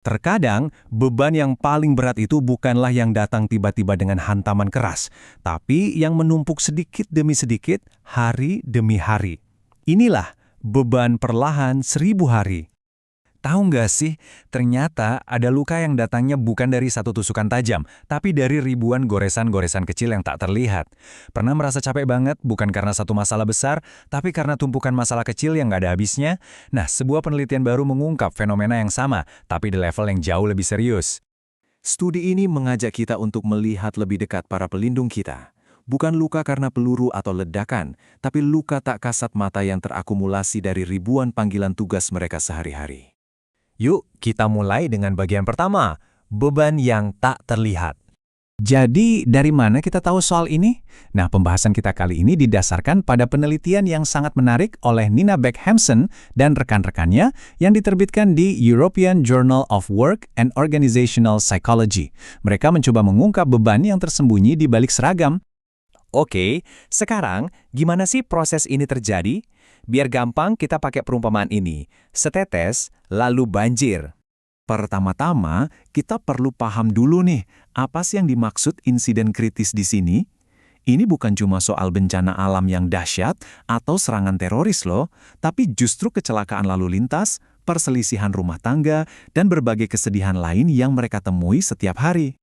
Terkadang, beban yang paling berat itu bukanlah yang datang tiba-tiba dengan hantaman keras, tapi yang menumpuk sedikit demi sedikit, hari demi hari. Inilah beban perlahan 1.000 hari. Tahu nggak sih, ternyata ada luka yang datangnya bukan dari satu tusukan tajam, tapi dari ribuan goresan-goresan kecil yang tak terlihat. Pernah merasa capek banget bukan karena satu masalah besar, tapi karena tumpukan masalah kecil yang nggak ada habisnya? Nah, sebuah penelitian baru mengungkap fenomena yang sama, tapi di level yang jauh lebih serius. Studi ini mengajak kita untuk melihat lebih dekat para pelindung kita. Bukan luka karena peluru atau ledakan, tapi luka tak kasat mata yang terakumulasi dari ribuan panggilan tugas mereka sehari-hari. Yuk, kita mulai dengan bagian pertama, beban yang tak terlihat. Jadi, dari mana kita tahu soal ini? Nah, pembahasan kita kali ini didasarkan pada penelitian yang sangat menarik oleh Nina Beck-Hampson dan rekan-rekannya yang diterbitkan di European Journal of Work and Organizational Psychology. Mereka mencoba mengungkap beban yang tersembunyi di balik seragam. Oke, sekarang gimana sih proses ini terjadi? Biar gampang kita pakai perumpamaan ini. Setetes, lalu banjir. Pertama-tama, kita perlu paham dulu nih, apa sih yang dimaksud insiden kritis di sini? Ini bukan cuma soal bencana alam yang dahsyat atau serangan teroris loh, tapi justru kecelakaan lalu lintas, perselisihan rumah tangga, dan berbagai kesedihan lain yang mereka temui setiap hari.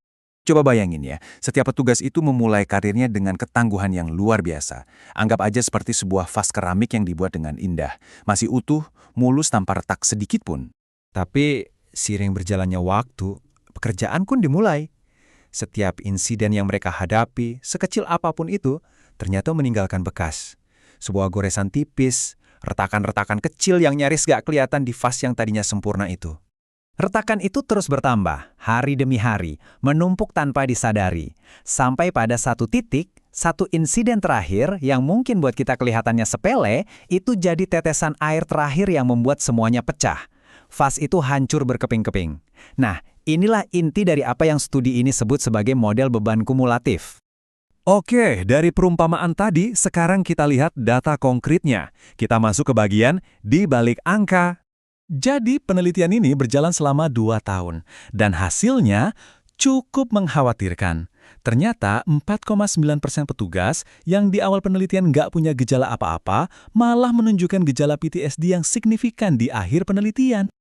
Coba bayangin ya, setiap petugas itu memulai karirnya dengan ketangguhan yang luar biasa. Anggap aja seperti sebuah vas keramik yang dibuat dengan indah. Masih utuh, mulus tanpa retak sedikit pun. Tapi, seiring berjalannya waktu, pekerjaan pun dimulai. Setiap insiden yang mereka hadapi, sekecil apapun itu, ternyata meninggalkan bekas. Sebuah goresan tipis, retakan-retakan kecil yang nyaris gak kelihatan di vas yang tadinya sempurna itu. Retakan itu terus bertambah, hari demi hari, menumpuk tanpa disadari. Sampai pada satu titik, satu insiden terakhir yang mungkin buat kita kelihatannya sepele, itu jadi tetesan air terakhir yang membuat semuanya pecah. Vas itu hancur berkeping-keping. Nah, inilah inti dari apa yang studi ini sebut sebagai model beban kumulatif. Oke, dari perumpamaan tadi, sekarang kita lihat data konkretnya. Kita masuk ke bagian di balik angka. Jadi penelitian ini berjalan selama 2 tahun, dan hasilnya cukup mengkhawatirkan. Ternyata 4,9% petugas yang di awal penelitian nggak punya gejala apa-apa, malah menunjukkan gejala PTSD yang signifikan di akhir penelitian.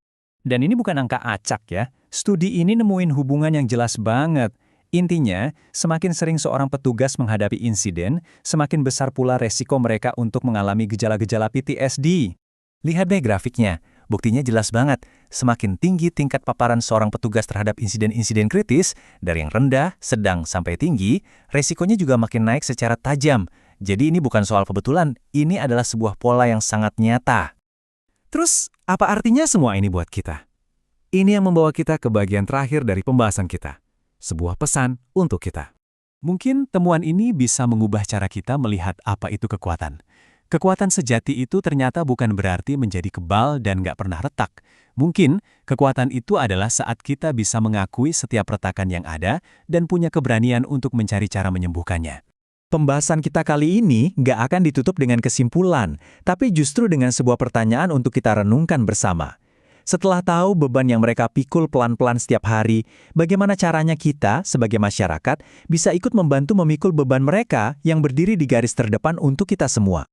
Dan ini bukan angka acak ya, studi ini nemuin hubungan yang jelas banget. Intinya, semakin sering seorang petugas menghadapi insiden, semakin besar pula resiko mereka untuk mengalami gejala-gejala PTSD. Lihat deh grafiknya. Buktinya jelas banget, semakin tinggi tingkat paparan seorang petugas terhadap insiden-insiden kritis, dari yang rendah, sedang, sampai tinggi, resikonya juga makin naik secara tajam. Jadi ini bukan soal kebetulan, ini adalah sebuah pola yang sangat nyata. Terus, apa artinya semua ini buat kita? Ini yang membawa kita ke bagian terakhir dari pembahasan kita. Sebuah pesan untuk kita. Mungkin temuan ini bisa mengubah cara kita melihat apa itu kekuatan. Kekuatan sejati itu ternyata bukan berarti menjadi kebal dan nggak pernah retak. Mungkin, kekuatan itu adalah saat kita bisa mengakui setiap retakan yang ada dan punya keberanian untuk mencari cara menyembuhkannya. Pembahasan kita kali ini nggak akan ditutup dengan kesimpulan, tapi justru dengan sebuah pertanyaan untuk kita renungkan bersama. Setelah tahu beban yang mereka pikul pelan-pelan setiap hari, bagaimana caranya kita, sebagai masyarakat, bisa ikut membantu memikul beban mereka yang berdiri di garis terdepan untuk kita semua?